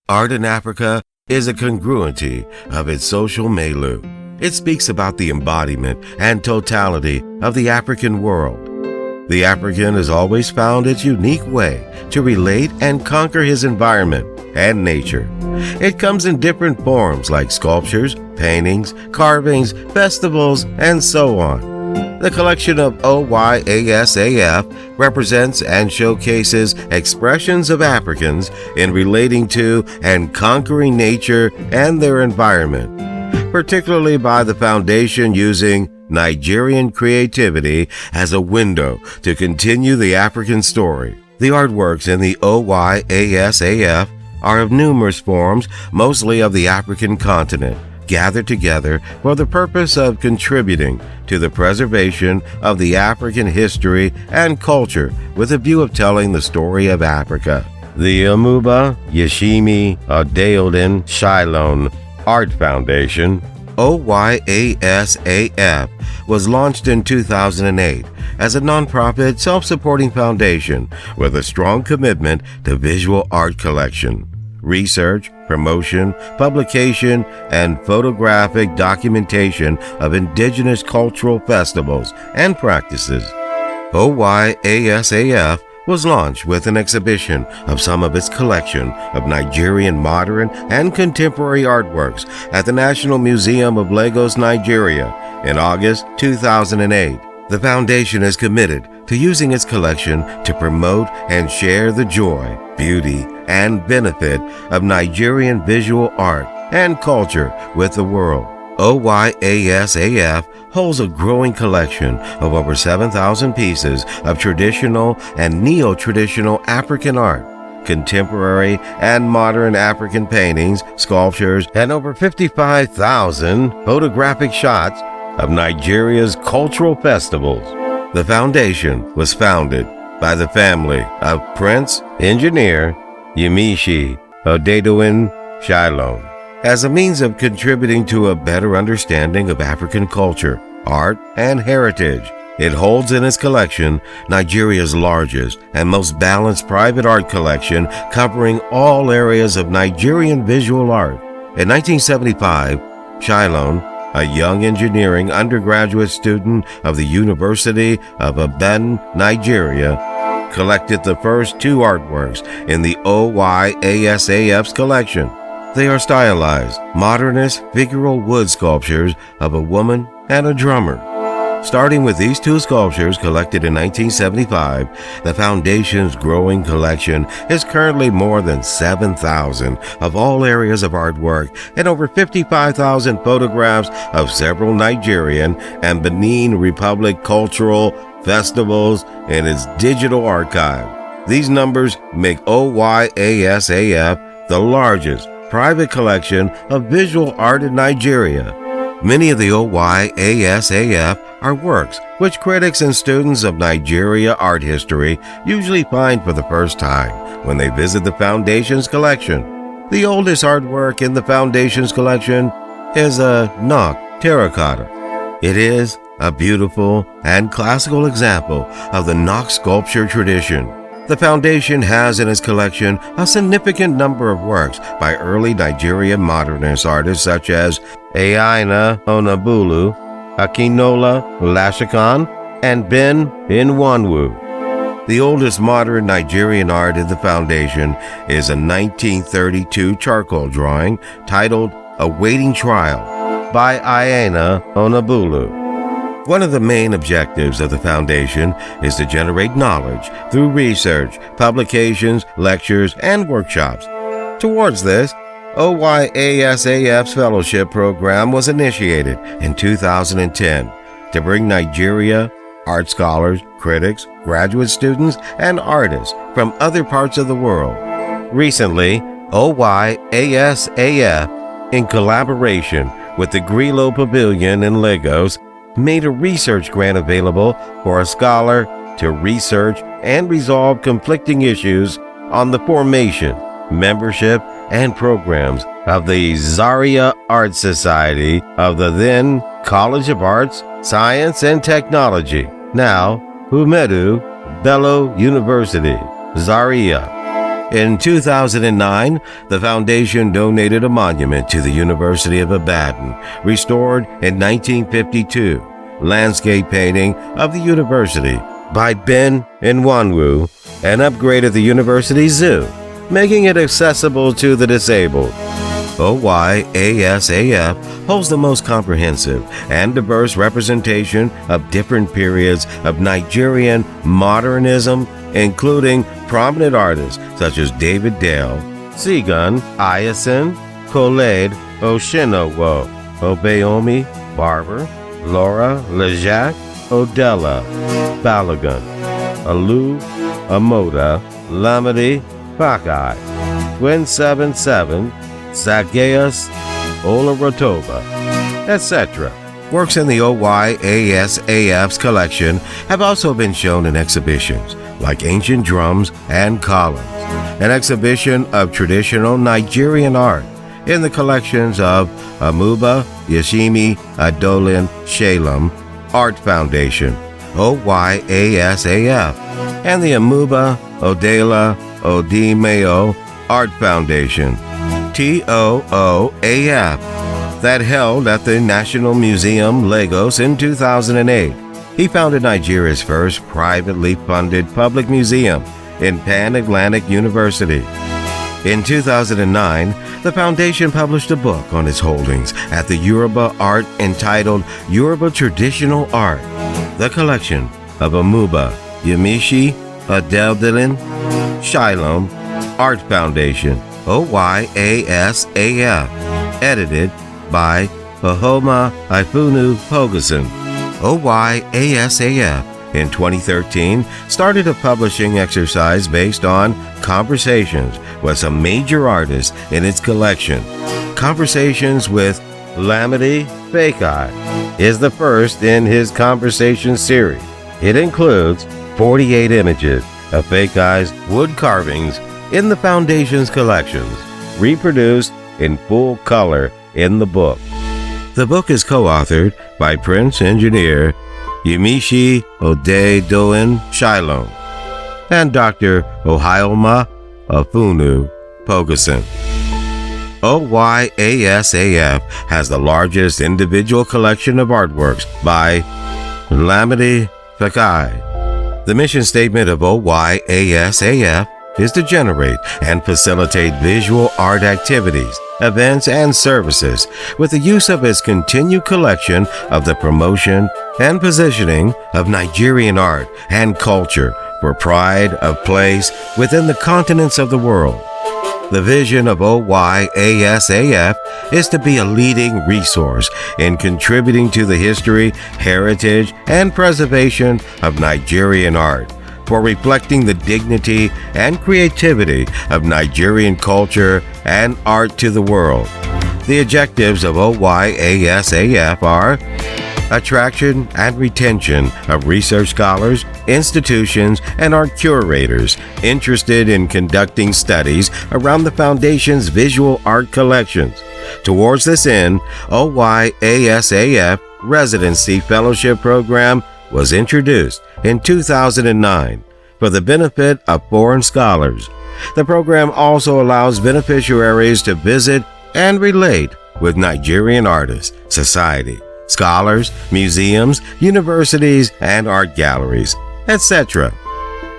Art in Africa is a congruity of its social milieu. It speaks about the embodiment and totality of the African world. The African has always found its unique way to relate and conquer his environment and nature. It comes in different forms like sculptures, paintings, carvings, festivals, and so on. The collection of OYASAF represents and showcases expressions of Africans in relating to and conquering nature and their environment, particularly by the foundation using Nigerian creativity as a window to continue the African story. The artworks in the OYASAF are of numerous forms, mostly of the African continent, gathered together for the purpose of contributing to the preservation of the African history and culture with a view of telling the story of Africa. The Amuba Yeshimi Adeodun Shylon Art Foundation, OYASAF, was launched in 2008 as a nonprofit self-supporting foundation with a strong commitment to visual art collection, research, promotion, publication, and photographic documentation of indigenous cultural festivals and practices. OYASAF was launched with an exhibition of some of its collection of Nigerian modern and contemporary artworks at the National Museum of Lagos, Nigeria in August 2008. The foundation is committed to using its collection to promote and share the joy, beauty, and benefit of Nigerian visual art and culture with the world. OYASAF holds a growing collection of over 7,000 pieces of traditional and neo-traditional African art, contemporary and modern African paintings, sculptures, and over 55,000 photographic shots of Nigeria's cultural festivals. The foundation was founded by the family of Prince Engineer Yemishi Adeodun Shylon as a means of contributing to a better understanding of African culture, art, and heritage. It holds in its collection Nigeria's largest and most balanced private art collection covering all areas of Nigerian visual art. In 1975, Shylon, a young engineering undergraduate student of the University of Ibadan, Nigeria, collected the first two artworks in the OYASAF's collection. They are stylized, modernist figural wood sculptures of a woman and a drummer. Starting with these two sculptures collected in 1975, the Foundation's growing collection is currently more than 7,000 of all areas of artwork and over 55,000 photographs of several Nigerian and Benin Republic cultural festivals in its digital archive. These numbers make OYASAF the largest private collection of visual art in Nigeria. Many of the OYASAF are works which critics and students of Nigeria art history usually find for the first time when they visit the Foundation's collection. The oldest artwork in the Foundation's collection is a Nok terracotta. It is a beautiful and classical example of the Nok sculpture tradition. The Foundation has in its collection a significant number of works by early Nigerian modernist artists such as Aina Onabulu, Akinola Lashikan, and Ben Inwanwu. The oldest modern Nigerian art in the Foundation is a 1932 charcoal drawing titled Awaiting Trial by Aina Onabulu. One of the main objectives of the Foundation is to generate knowledge through research, publications, lectures, and workshops. Towards this, OYASAF's fellowship program was initiated in 2010 to bring Nigeria art scholars, critics, graduate students, and artists from other parts of the world. Recently, OYASAF, in collaboration with the Grillo Pavilion in Lagos, made a research grant available for a scholar to research and resolve conflicting issues on the formation, membership, and programs of the Zaria Art Society of the then College of Arts, Science, and Technology, now Ahmadu Bello University, Zaria. In 2009, the foundation donated a monument to the University of Ibadan, restored in 1952, landscape painting of the university by Ben Nwanwu, and upgraded the university zoo, making it accessible to the disabled. OYASAF holds the most comprehensive and diverse representation of different periods of Nigerian modernism, including prominent artists such as David Dale, Sigun Ayasin, Khaled Oshinowo, Obayomi Barber, Laura Lejac, Odella Balogun, Alu Amoda, Lamidi Fakai, Twin 77, Zacchaeus Olorotoba, etc. Works in the OYASAF's collection have also been shown in exhibitions like Ancient Drums and Columns, an exhibition of traditional Nigerian art in the collections of Amuba Yashimi Adolin Shalem Art Foundation, OYASAF, and the Amuba Odela Odimeo Art Foundation, TOOAF, that held at the National Museum, Lagos in 2008. He founded Nigeria's first privately funded public museum in Pan Atlantic University. In 2009, the foundation published a book on its holdings at the Yoruba Art entitled Yoruba Traditional Art, the collection of Amuba Yemishi Adeldilin Shilom Art Foundation, OYASAF, edited by Pahoma Ifunu Pogason. OYASAF in 2013 started a publishing exercise based on conversations with some major artists in its collection. Conversations with Lamidi Fakai is the first in his conversation series. It includes 48 images of Fakai's wood carvings in the foundation's collections, reproduced in full color in the book. The book is co-authored by Prince Engineer Yemishi Odedoin Shilom and Dr. Ohioma Afunu Pogason. OYASAF has the largest individual collection of artworks by Lamidi Fakai. The mission statement of OYASAF is to generate and facilitate visual art activities, events, and services with the use of its continued collection of the promotion and positioning of Nigerian art and culture for pride of place within the continents of the world. The vision of OYASAF is to be a leading resource in contributing to the history, heritage, and preservation of Nigerian art, for reflecting the dignity and creativity of Nigerian culture and art to the world. The objectives of OYASAF are attraction and retention of research scholars, institutions, and art curators interested in conducting studies around the Foundation's visual art collections. Towards this end, OYASAF Residency Fellowship Program was introduced in 2009 for the benefit of foreign scholars. The program also allows beneficiaries to visit and relate with Nigerian artists, society, scholars, museums, universities, and art galleries, etc.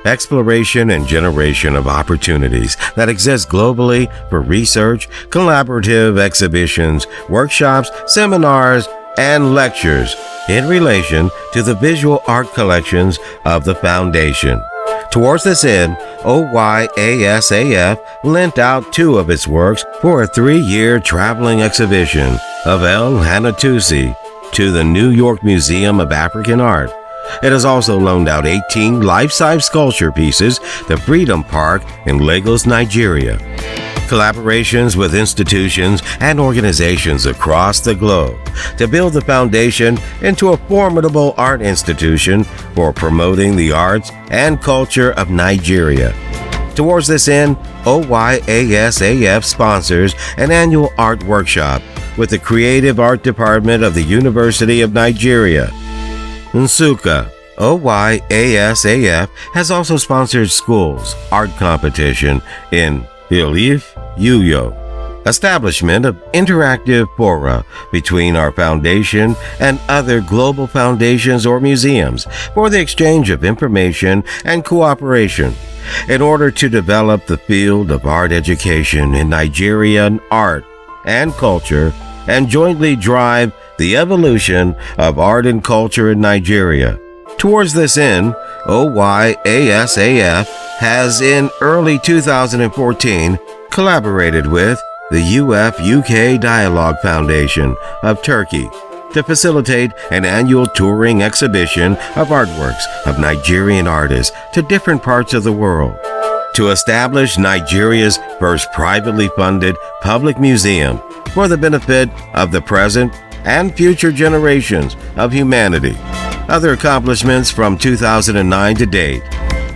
Exploration and generation of opportunities that exist globally for research, collaborative exhibitions, workshops, seminars, and lectures in relation to the visual art collections of the Foundation. Towards this end, OYASAF lent out 2 of its works for a 3-year traveling exhibition of El Hanatusi to the New York Museum of African Art. It has also loaned out 18 life-size sculpture pieces to Freedom Park in Lagos, Nigeria. Collaborations with institutions and organizations across the globe to build the Foundation into a formidable art institution for promoting the arts and culture of Nigeria. Towards this end, OYASAF sponsors an annual art workshop with the Creative Art Department of the University of Nigeria, Nsukka, OYASAF has also sponsored schools art competition in Ilif, Yuyo. Establishment of interactive fora between our foundation and other global foundations or museums for the exchange of information and cooperation in order to develop the field of art education in Nigerian art and culture and jointly drive the evolution of art and culture in Nigeria. Towards this end, OYASAF has in early 2014 collaborated with the UF-UK Dialogue Foundation of Turkey to facilitate an annual touring exhibition of artworks of Nigerian artists to different parts of the world, to establish Nigeria's first privately funded public museum for the benefit of the present and future generations of humanity. Other accomplishments from 2009 to date: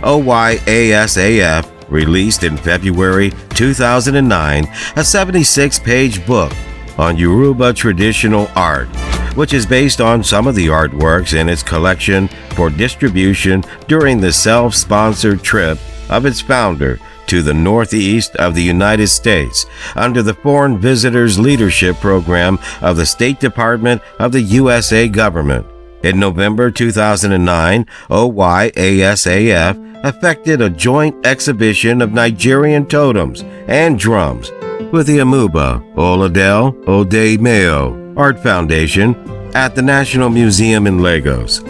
OYASAF released in February 2009 a 76-page book on Yoruba traditional art, which is based on some of the artworks in its collection for distribution during the self-sponsored trip of its founder to the northeast of the United States under the Foreign Visitors Leadership Program of the State Department of the USA government. In November 2009, OYASAF effected a joint exhibition of Nigerian totems and drums with the Amuba Oladel Odemeo Art Foundation at the National Museum in Lagos.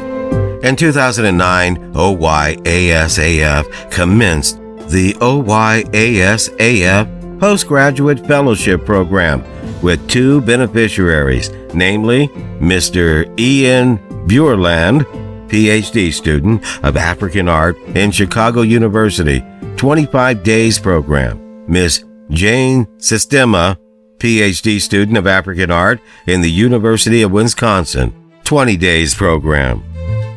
In 2009, OYASAF commenced the OYASAF Postgraduate Fellowship Program with two beneficiaries, namely Mr. Ian Buerland, PhD student of African Art in Chicago University, 25 days program, Miss Jane Sistema, PhD student of African Art in the University of Wisconsin, 20 days program.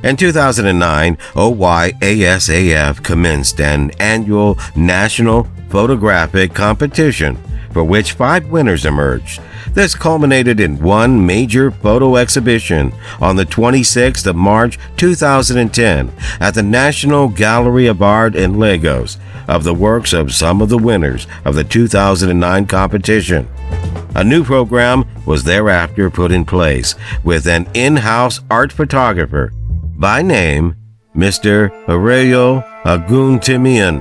In 2009, OYASAF commenced an annual national photographic competition for which 5 winners emerged. This culminated in one major photo exhibition on the 26th of March 2010 at the National Gallery of Art in Lagos of the works of some of the winners of the 2009 competition. A new program was thereafter put in place with an in-house art photographer by name Mr. Aurelio Aguntimian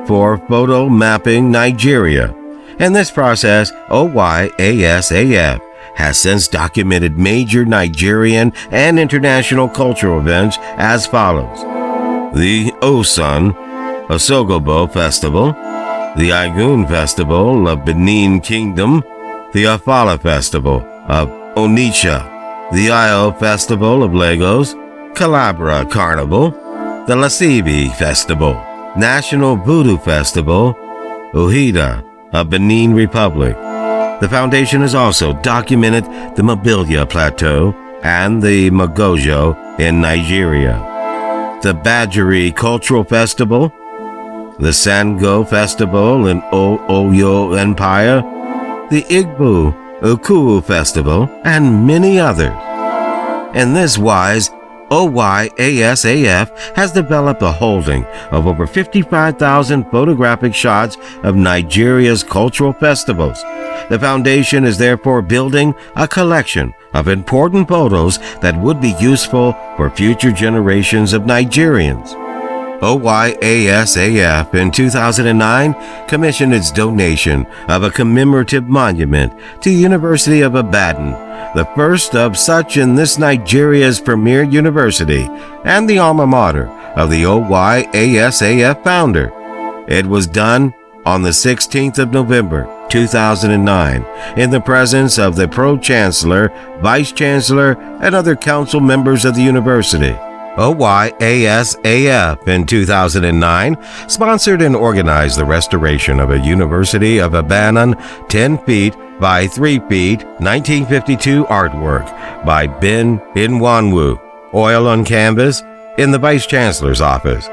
for Photo Mapping Nigeria. In this process, OYASAF has since documented major Nigerian and international cultural events as follows: the Osun Osogobo Festival, the Igun Festival of Benin Kingdom, the Afala Festival of Onitsha, the Ayo Festival of Lagos, Calabria Carnival, the Lasibi Festival, National Voodoo Festival, Ohida of Benin Republic. The foundation has also documented the Mobilia Plateau and the Magojo in Nigeria, the Badgeri Cultural Festival, the Sango Festival in Oyo Empire, the Igbo Ukuu Festival, and many others. In this wise, OYASAF has developed a holding of over 55,000 photographic shots of Nigeria's cultural festivals. The foundation is therefore building a collection of important photos that would be useful for future generations of Nigerians. OYASAF in 2009 commissioned its donation of a commemorative monument to the University of Ibadan, the first of such in this Nigeria's premier university and the alma mater of the OYASAF founder. It was done on the 16th of November 2009 in the presence of the Pro-Chancellor, Vice-Chancellor, and other council members of the university. OYASAF in 2009 sponsored and organized the restoration of a University of Ibadan 10 feet by 3 feet 1952 artwork by Ben Inwanwu, oil on canvas, in the Vice Chancellor's office.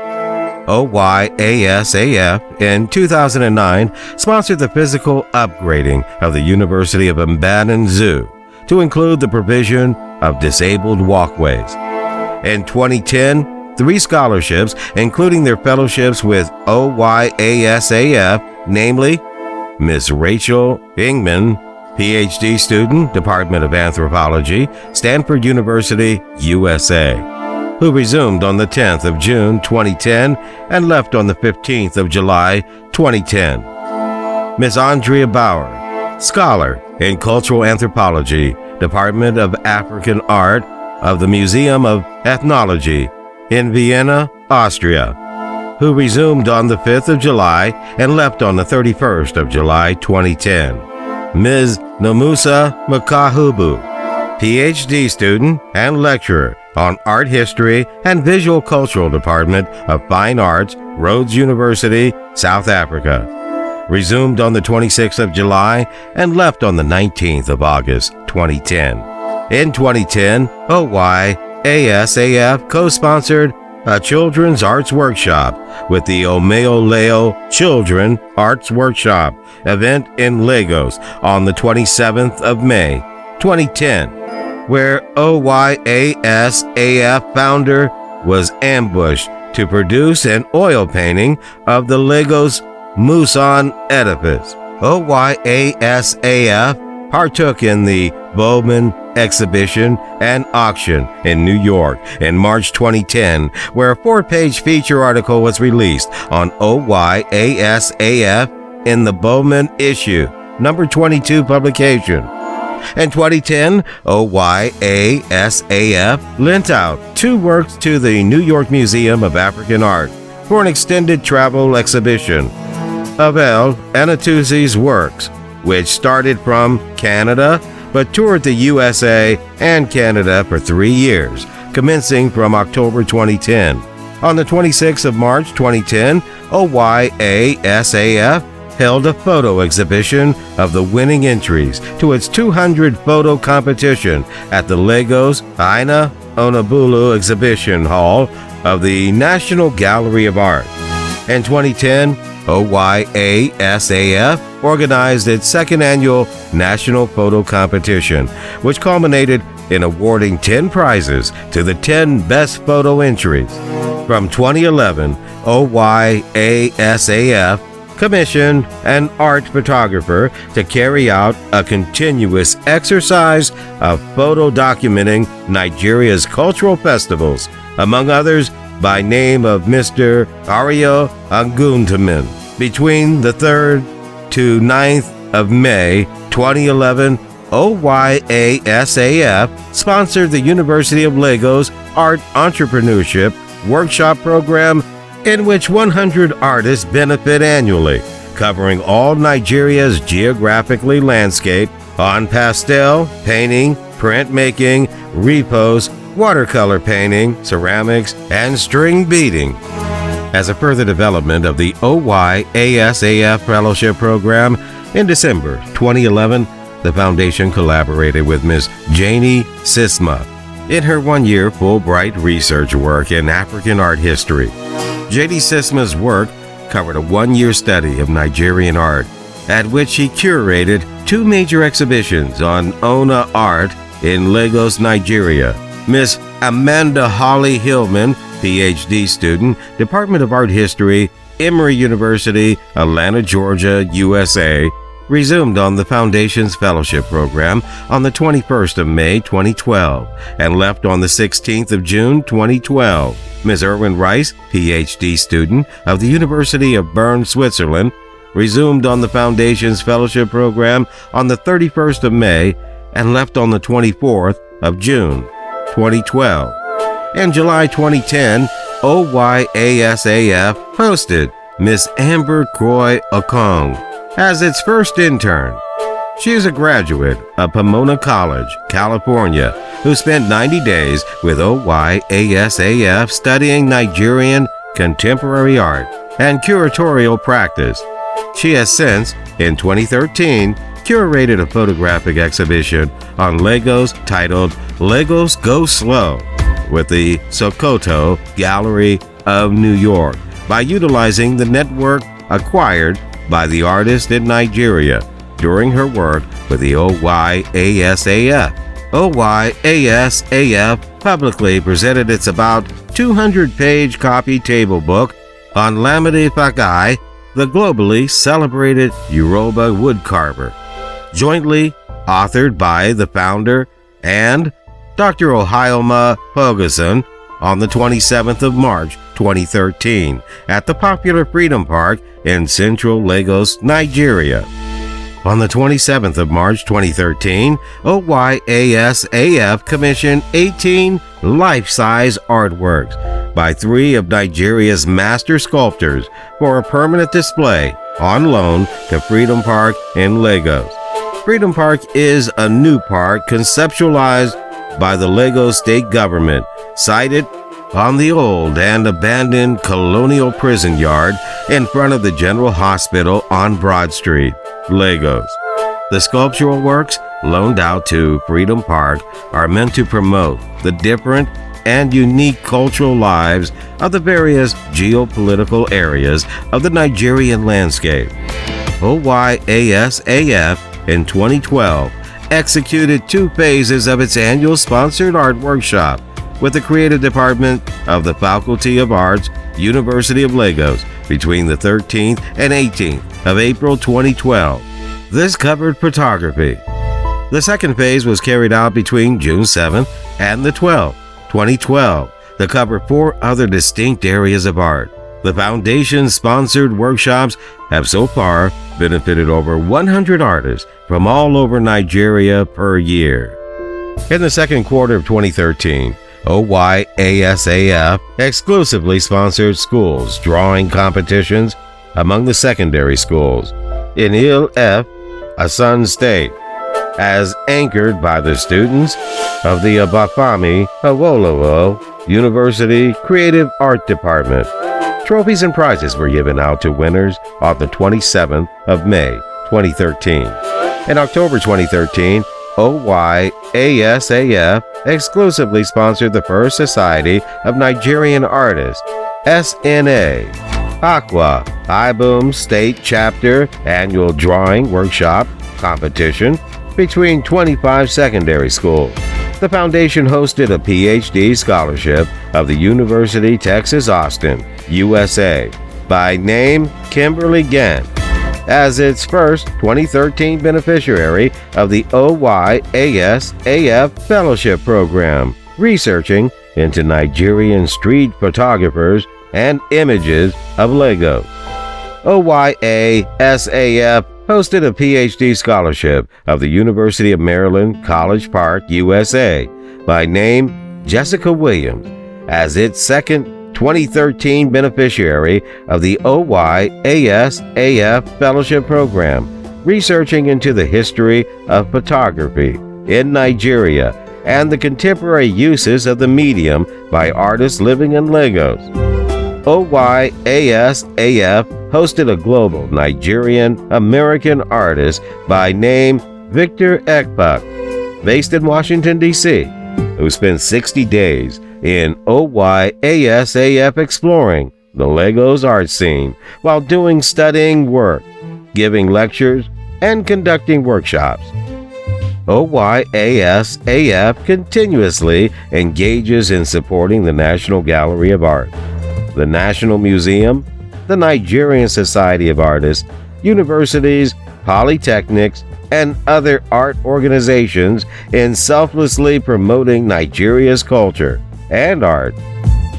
OYASAF in 2009 sponsored the physical upgrading of the University of Ibadan Zoo to include the provision of disabled walkways. In 2010, 3 scholarships, including their fellowships with OYASAF, namely Miss Rachel Ingman, PhD student, Department of Anthropology, Stanford University, USA, who resumed on the 10th of June 2010 and left on the 15th of July 2010. Miss Andrea Bauer, scholar in Cultural Anthropology, Department of African Art of the Museum of Ethnology in Vienna, Austria, who resumed on the 5th of July and left on the 31st of July 2010. Ms. Nomusa Makahubu, PhD student and lecturer on Art History and Visual Cultural Department of Fine Arts, Rhodes University, South Africa, resumed on the 26th of July and left on the 19th of August 2010. In 2010, OYASAF co-sponsored a children's arts workshop with the Omeoleo Children Arts Workshop event in Lagos on the 27th of May 2010, where OYASAF founder was ambushed to produce an oil painting of the Lagos Muson edifice. OYASAF partook in the Bowman exhibition and auction in New York in March 2010, where a 4-page feature article was released on OYASAF in the Bowman issue, number 22 publication. In 2010, OYASAF lent out 2 works to the New York Museum of African Art for an extended travel exhibition of El Anatuzi's works, which started from Canada but toured the USA and Canada for 3 years, commencing from October 2010. On the 26th of March 2010, OYASAF held a photo exhibition of the winning entries to its 200 photo competition at the Lagos Aina Onabulu Exhibition Hall of the National Gallery of Art. In 2010, OYASAF organized its 2nd annual National Photo Competition, which culminated in awarding 10 prizes to the 10 best photo entries. From 2011, OYASAF commissioned an art photographer to carry out a continuous exercise of photo documenting Nigeria's cultural festivals, among others by name of Mr. Ario Aguntamin. Between the 3rd to 9th of May 2011, OYASAF sponsored the University of Lagos Art Entrepreneurship Workshop Program, in which 100 artists benefit annually, covering all Nigeria's geographically landscape on pastel, painting, printmaking, repose, watercolor painting, ceramics, and string beading. As a further development of the OYASAF Fellowship Program, in December 2011, the Foundation collaborated with Ms. Janie Sisma in her 1-year Fulbright research work in African art history. Janie Sisma's work covered a 1-year study of Nigerian art, at which she curated 2 major exhibitions on Ona art in Lagos, Nigeria. Ms. Amanda Holly Hillman, PhD student, Department of Art History, Emory University, Atlanta, Georgia, USA, resumed on the Foundation's Fellowship Program on the 21st of May 2012 and left on the 16th of June 2012. Ms. Erwin Rice, PhD student of the University of Bern, Switzerland, resumed on the Foundation's Fellowship Program on the 31st of May and left on the 24th of June 2012. In July 2010, OYASAF hosted Miss Amber Croy Okong as its first intern. She is a graduate of Pomona College, California, who spent 90 days with OYASAF studying Nigerian contemporary art and curatorial practice. She has since, in 2013, curated a photographic exhibition on Lagos titled Lagos Go Slow with the Sokoto Gallery of New York by utilizing the network acquired by the artist in Nigeria during her work with the OYASAF. OYASAF publicly presented its about 200-page copy table book on Lamide Fakai, the globally celebrated Yoruba woodcarver, jointly authored by the founder and Dr. Ohioma Pogason on the 27th of March 2013 at the popular Freedom Park in central Lagos, Nigeria. On the 27th of March 2013, OYASAF commissioned 18 life-size artworks by 3 of Nigeria's master sculptors for a permanent display on loan to Freedom Park in Lagos. Freedom Park is a new park conceptualized by the Lagos state government, sited on the old and abandoned colonial prison yard in front of the General Hospital on Broad Street, Lagos. The sculptural works loaned out to Freedom Park are meant to promote the different and unique cultural lives of the various geopolitical areas of the Nigerian landscape. OYASAF in 2012 executed 2 phases of its annual sponsored art workshop with the creative department of the Faculty of Arts, University of Lagos, between the 13th and 18th of April 2012. This covered photography. The second phase was carried out between June 7th and the 12th, 2012, to cover 4 other distinct areas of art. The Foundation-sponsored workshops have so far benefited over 100 artists from all over Nigeria per year. In the second quarter of 2013, OYASAF exclusively sponsored schools drawing competitions among the secondary schools in Ile-Ife, Osun State, as anchored by the students of the Obafemi Awolowo University Creative Art Department. Trophies and prizes were given out to winners on the 27th of May, 2013. In October 2013, OYASAF exclusively sponsored the First Society of Nigerian Artists, SNA, Aqua Ibom State Chapter Annual Drawing Workshop Competition between 25 secondary schools. The foundation hosted a PhD scholarship of the University Texas Austin, USA, by name Kimberly Gant, as its first 2013 beneficiary of the OYASAF Fellowship Program, researching into Nigerian street photographers and images of Lagos. OYASAF hosted a PhD scholarship of the University of Maryland, College Park, USA, by name Jessica Williams, as its second 2013 beneficiary of the OYASAF Fellowship Program, researching into the history of photography in Nigeria and the contemporary uses of the medium by artists living in Lagos. OYASAF hosted a global Nigerian-American artist by name Victor Ekpak, based in Washington, D.C., who spent 60 days in OYASAF exploring the Lagos art scene while doing studying work, giving lectures, and conducting workshops. OYASAF continuously engages in supporting the National Gallery of Art, the National Museum, the Nigerian Society of Artists, universities, polytechnics, and other art organizations in selflessly promoting Nigeria's culture and art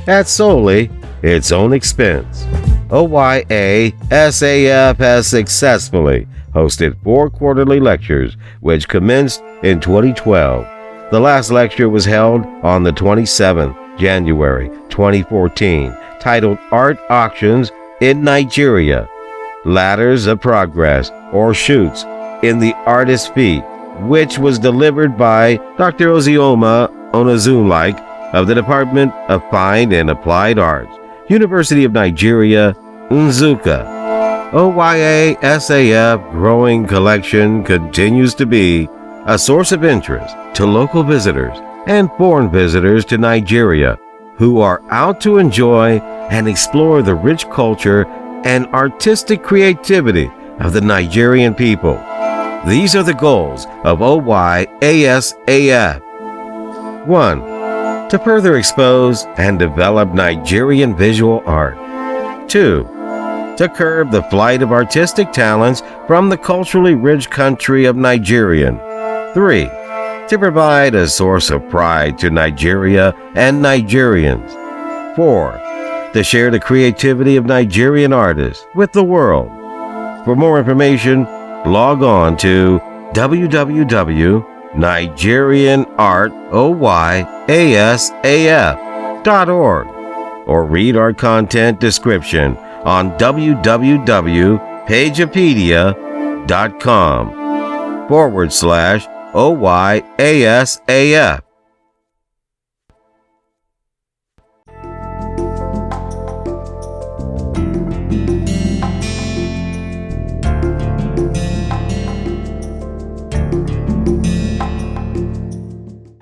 at solely its own expense. OYASAF has successfully hosted 4 quarterly lectures, which commenced in 2012. The last lecture was held on the 27th January 2014, titled Art Auctions in Nigeria, Ladders of Progress or Shoots in the Artist's Feet, which was delivered by Dr. Ozioma Onozulike of the Department of Fine and Applied Arts, University of Nigeria, Nsukka. OYASAF growing collection continues to be a source of interest to local visitors and foreign visitors to Nigeria who are out to enjoy and explore the rich culture and artistic creativity of the Nigerian people. These are the goals of OYASAF. 1. to further expose and develop Nigerian visual art. 2. To curb the flight of artistic talents from the culturally rich country of Nigeria. 3. To provide a source of pride to Nigeria and Nigerians. 4. To share the creativity of Nigerian artists with the world. For more information, log on to www.nigerianoyoyasaf.org or read our content description on www.PagePedia.com/OYASAF.